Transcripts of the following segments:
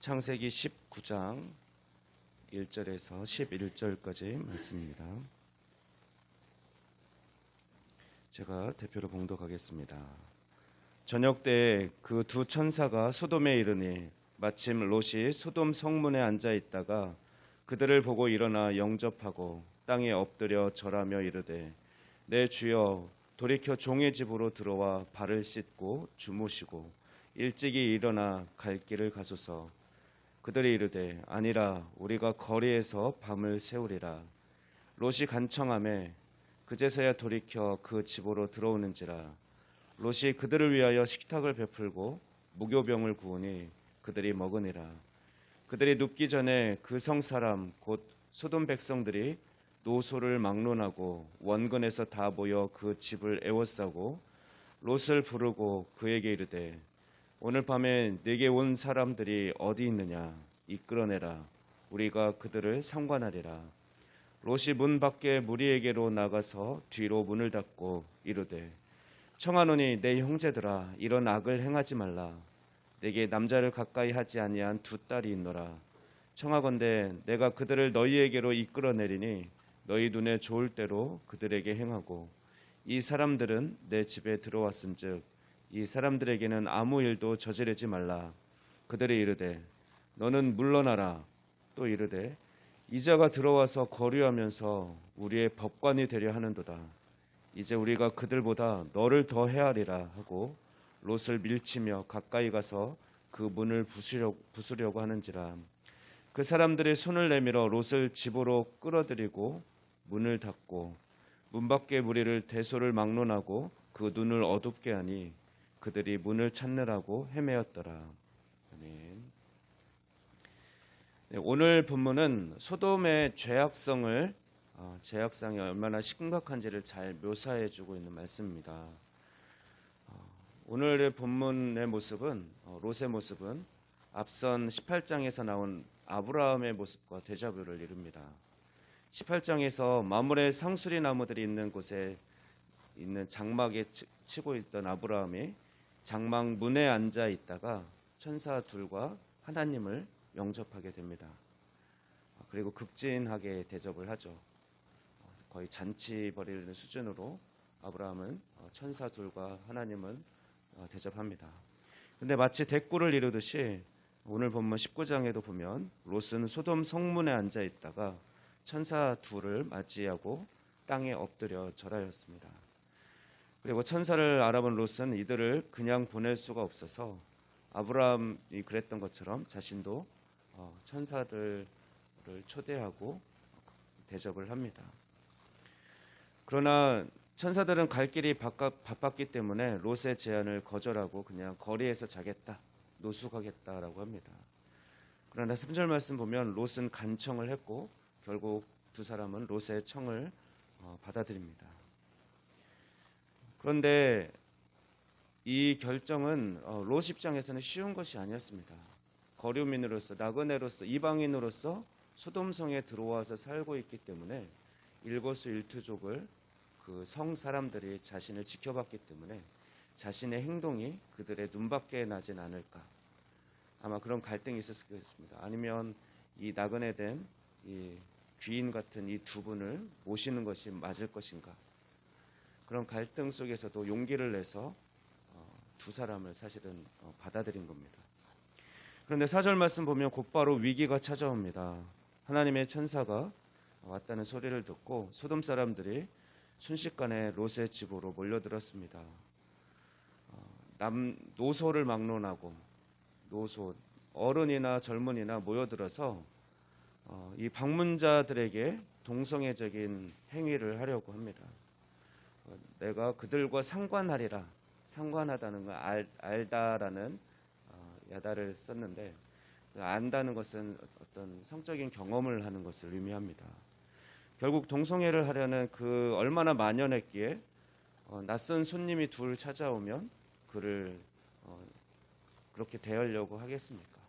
창세기 19장 1절에서 11절까지 말씀입니다. 제가 대표로 봉독하겠습니다. 저녁 때에 그 두 천사가 소돔에 이르니 마침 롯이 소돔 성문에 앉아 있다가 그들을 보고 일어나 영접하고 땅에 엎드려 절하며 이르되 내 주여 돌이켜 종의 집으로 들어와 발을 씻고 주무시고 일찍이 일어나 갈 길을 가소서. 그들이 이르되 아니라 우리가 거리에서 밤을 새우리라. 롯이 간청하매 그제서야 돌이켜 그 집으로 들어오는지라. 롯이 그들을 위하여 식탁을 베풀고 무교병을 구우니 그들이 먹으니라. 그들이 눕기 전에 그 성 사람 곧 소돔 백성들이 노소를 막론하고 원근에서 다 모여 그 집을 에워싸고 롯을 부르고 그에게 이르되 오늘 밤에 네게 온 사람들이 어디 있느냐 이끌어내라. 우리가 그들을 상관하리라. 롯이 문 밖에 무리에게로 나가서 뒤로 문을 닫고 이르되 청하노니 내 형제들아 이런 악을 행하지 말라. 내게 남자를 가까이 하지 아니한 두 딸이 있노라. 청하건대 내가 그들을 너희에게로 이끌어내리니 너희 눈에 좋을 대로 그들에게 행하고 이 사람들은 내 집에 들어왔은즉 이 사람들에게는 아무 일도 저지르지 말라. 그들이 이르되 너는 물러나라. 또 이르되 이자가 들어와서 거류하면서 우리의 법관이 되려 하는도다. 이제 우리가 그들보다 너를 더 헤아리라 하고 롯을 밀치며 가까이 가서 그 문을 부수려고 하는지라. 그 사람들이 손을 내밀어 롯을 집으로 끌어들이고 문을 닫고 문 밖에 무리를 대소를 막론하고 그 눈을 어둡게 하니 그들이 문을 찾느라고 헤매었더라. 아멘. 네, 오늘 본문은 소돔의 죄악성이 얼마나 심각한지를 잘 묘사해주고 있는 말씀입니다. 오늘의 본문의 모습은 롯의 모습은 앞선 18장에서 나온 아브라함의 모습과 데자뷰를 이룹니다. 18장에서 마므레 상수리 나무들이 있는 곳에 있는 장막에 치고 있던 아브라함이 장막 문에 앉아 있다가 천사 둘과 하나님을 영접하게 됩니다. 그리고 극진하게 대접을 하죠. 거의 잔치 벌이는 수준으로 아브라함은 천사 둘과 하나님을 대접합니다. 근데 마치 대꾸를 이루듯이 오늘 본문 19장에도 보면 롯은 소돔 성문에 앉아 있다가 천사 둘을 맞이하고 땅에 엎드려 절하였습니다. 그리고 천사를 알아본 롯은 이들을 그냥 보낼 수가 없어서 아브라함이 그랬던 것처럼 자신도 천사들을 초대하고 대접을 합니다. 그러나 천사들은 갈 길이 바빴기 때문에 롯의 제안을 거절하고 그냥 거리에서 자겠다, 노숙하겠다라고 합니다. 그러나 3절 말씀 보면 롯은 간청을 했고 결국 두 사람은 롯의 청을 받아들입니다. 그런데 이 결정은 롯 입장에서는 쉬운 것이 아니었습니다. 거류민으로서 나그네로서 이방인으로서 소돔성에 들어와서 살고 있기 때문에 일거수일투족을 그 성 사람들이 자신을 지켜봤기 때문에 자신의 행동이 그들의 눈밖에 나진 않을까, 아마 그런 갈등이 있었을 것입니다. 아니면 이 나그네된 이 귀인 같은 이 두 분을 모시는 것이 맞을 것인가, 그런 갈등 속에서도 용기를 내서 두 사람을 사실은 받아들인 겁니다. 그런데 4절 말씀 보면 곧바로 위기가 찾아옵니다. 하나님의 천사가 왔다는 소리를 듣고 소돔 사람들이 순식간에 롯의 집으로 몰려들었습니다. 노소를 막론하고 어른이나 젊은이나 모여들어서 이 방문자들에게 동성애적인 행위를 하려고 합니다. 내가 그들과 상관하리라, 상관하다는 걸 알다라는 야다를 썼는데, 안다는 것은 어떤 성적인 경험을 하는 것을 의미합니다. 결국 동성애를 하려는 그 얼마나 만연했기에 낯선 손님이 둘 찾아오면 그를 그렇게 대하려고 하겠습니까?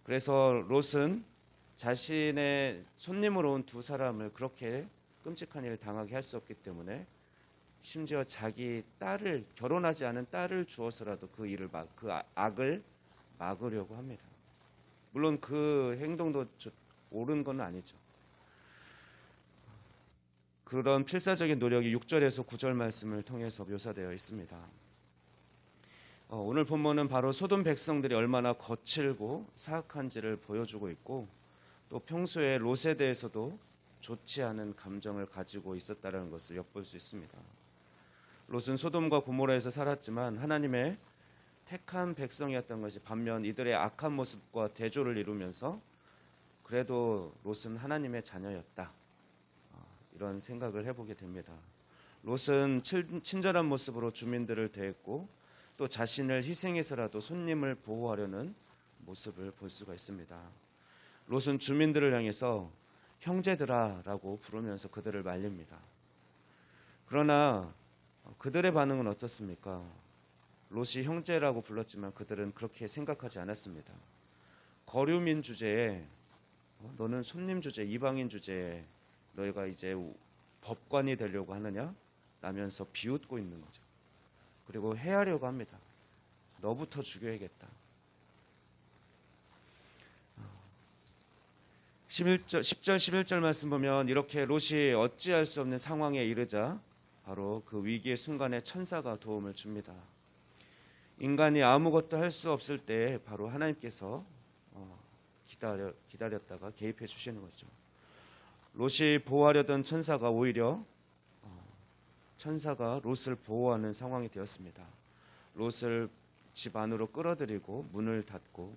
그래서 롯은 자신의 손님으로 온 두 사람을 그렇게 끔찍한 일을 당하게 할 수 없기 때문에 심지어 자기 딸을, 결혼하지 않은 딸을 주어서라도 그 악을 막으려고 합니다. 물론 그 행동도 옳은 건 아니죠. 그런 필사적인 노력이 6절에서 9절 말씀을 통해서 묘사되어 있습니다. 오늘 본문은 바로 소돔 백성들이 얼마나 거칠고 사악한지를 보여주고 있고, 또 평소에 롯에 대해서도 좋지 않은 감정을 가지고 있었다는 것을 엿볼 수 있습니다. 롯은 소돔과 고모라에서 살았지만 하나님의 택한 백성이었던 것이, 반면 이들의 악한 모습과 대조를 이루면서 그래도 롯은 하나님의 자녀였다, 이런 생각을 해보게 됩니다. 롯은 친절한 모습으로 주민들을 대했고, 또 자신을 희생해서라도 손님을 보호하려는 모습을 볼 수가 있습니다. 롯은 주민들을 향해서 형제들아라고 부르면서 그들을 말립니다. 그러나 그들의 반응은 어떻습니까? 롯이 형제라고 불렀지만 그들은 그렇게 생각하지 않았습니다. 거류민 주제에, 너는 손님 주제, 이방인 주제에 너희가 이제 법관이 되려고 하느냐? 라면서 비웃고 있는 거죠. 그리고 해하려고 합니다. 너부터 죽여야겠다. 10절 11절 말씀 보면 이렇게 롯이 어찌할 수 없는 상황에 이르자 바로 그 위기의 순간에 천사가 도움을 줍니다. 인간이 아무것도 할 수 없을 때 바로 하나님께서 기다렸다가 개입해 주시는 거죠. 롯이 보호하려던 천사가 오히려 천사가 롯을 보호하는 상황이 되었습니다. 롯을 집 안으로 끌어들이고 문을 닫고,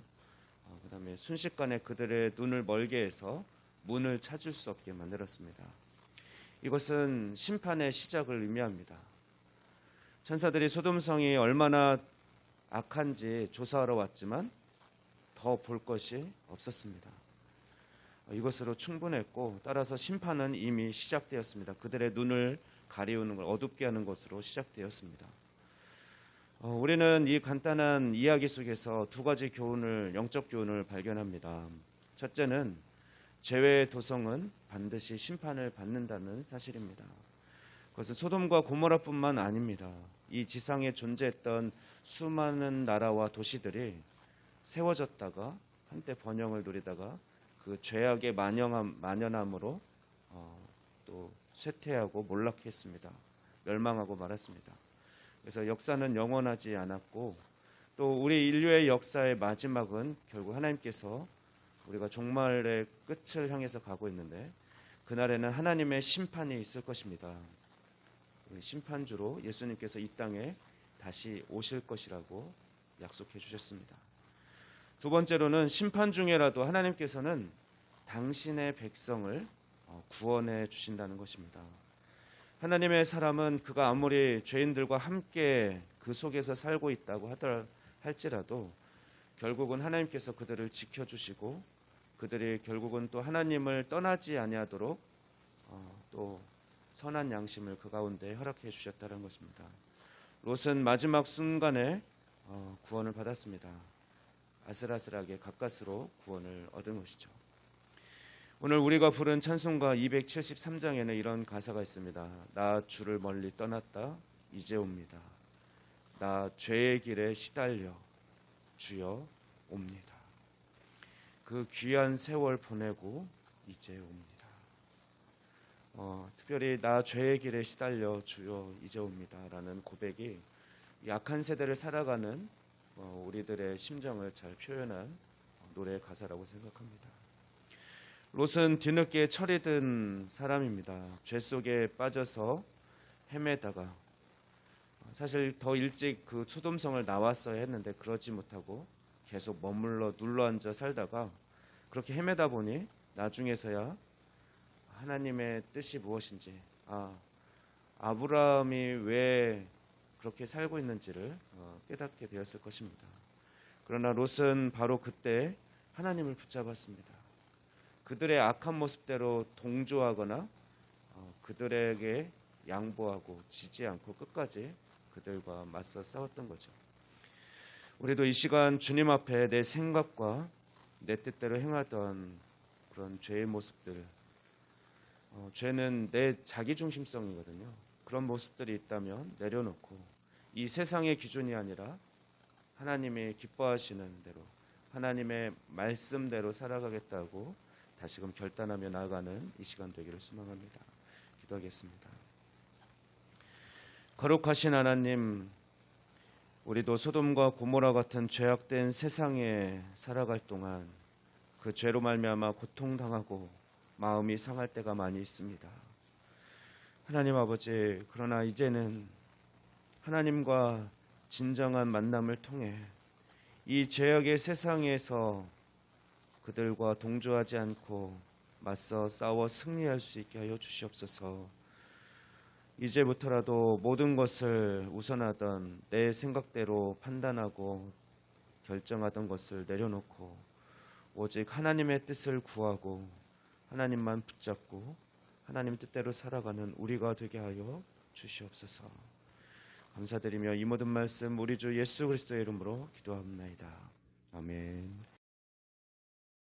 그다음에 순식간에 그들의 눈을 멀게 해서 문을 찾을 수 없게 만들었습니다. 이것은 심판의 시작을 의미합니다. 천사들이 소돔성이 얼마나 악한지 조사하러 왔지만 더 볼 것이 없었습니다. 이것으로 충분했고, 따라서 심판은 이미 시작되었습니다. 그들의 눈을 가리우는 걸 어둡게 하는 것으로 시작되었습니다. 우리는 이 간단한 이야기 속에서 두 가지 영적 교훈을 발견합니다. 첫째는 죄의 도성은 반드시 심판을 받는다는 사실입니다. 그것은 소돔과 고모라뿐만 아닙니다. 이 지상에 존재했던 수많은 나라와 도시들이 세워졌다가 한때 번영을 누리다가 그 죄악의 만연함으로 또 쇠퇴하고 몰락했습니다. 멸망하고 말았습니다. 그래서 역사는 영원하지 않았고, 또 우리 인류의 역사의 마지막은 결국 하나님께서 우리가 종말의 끝을 향해서 가고 있는데, 그날에는 하나님의 심판이 있을 것입니다. 심판주로 예수님께서 이 땅에 다시 오실 것이라고 약속해 주셨습니다. 두 번째로는 심판 중에라도 하나님께서는 당신의 백성을 구원해 주신다는 것입니다. 하나님의 사람은 그가 아무리 죄인들과 함께 그 속에서 살고 있다고 할지라도 결국은 하나님께서 그들을 지켜주시고, 그들이 결국은 또 하나님을 떠나지 아니하도록 또 선한 양심을 그 가운데 허락해 주셨다는 것입니다. 롯은 마지막 순간에 구원을 받았습니다. 아슬아슬하게 가까스로 구원을 얻은 것이죠. 오늘 우리가 부른 찬송가 273장에는 이런 가사가 있습니다. 나 주를 멀리 떠났다 이제 옵니다. 나 죄의 길에 시달려 주여 옵니다. 그 귀한 세월 보내고 이제 옵니다. 특별히 나 죄의 길에 시달려 주여 이제 옵니다 라는 고백이 약한 세대를 살아가는 우리들의 심정을 잘 표현한 노래 가사라고 생각합니다. 롯은 뒤늦게 철이 든 사람입니다. 죄 속에 빠져서 헤매다가, 사실 더 일찍 그 소돔성을 나왔어야 했는데 그러지 못하고 계속 머물러 눌러앉아 살다가 그렇게 헤매다 보니 나중에서야 하나님의 뜻이 무엇인지, 아브라함이 왜 그렇게 살고 있는지를 깨닫게 되었을 것입니다. 그러나 롯은 바로 그때 하나님을 붙잡았습니다. 그들의 악한 모습대로 동조하거나 그들에게 양보하고 지지 않고 끝까지 그들과 맞서 싸웠던 거죠. 우리도 이 시간 주님 앞에 내 생각과 내 뜻대로 행하던 그런 죄의 모습들, 죄는 내 자기중심성이거든요. 그런 모습들이 있다면 내려놓고 이 세상의 기준이 아니라 하나님이 기뻐하시는 대로 하나님의 말씀대로 살아가겠다고 다시금 결단하며 나아가는 이 시간 되기를 소망합니다. 기도하겠습니다. 거룩하신 하나님, 우리도 소돔과 고모라 같은 죄악된 세상에 살아갈 동안 그 죄로 말미암아 고통당하고 마음이 상할 때가 많이 있습니다. 하나님 아버지, 그러나 이제는 하나님과 진정한 만남을 통해 이 죄악의 세상에서 그들과 동조하지 않고 맞서 싸워 승리할 수 있게 하여 주시옵소서. 이제부터라도 모든 것을 우선하던 내 생각대로 판단하고 결정하던 것을 내려놓고 오직 하나님의 뜻을 구하고 하나님만 붙잡고 하나님 뜻대로 살아가는 우리가 되게 하여 주시옵소서. 감사드리며 이 모든 말씀 우리 주 예수 그리스도의 이름으로 기도합니다. 아멘.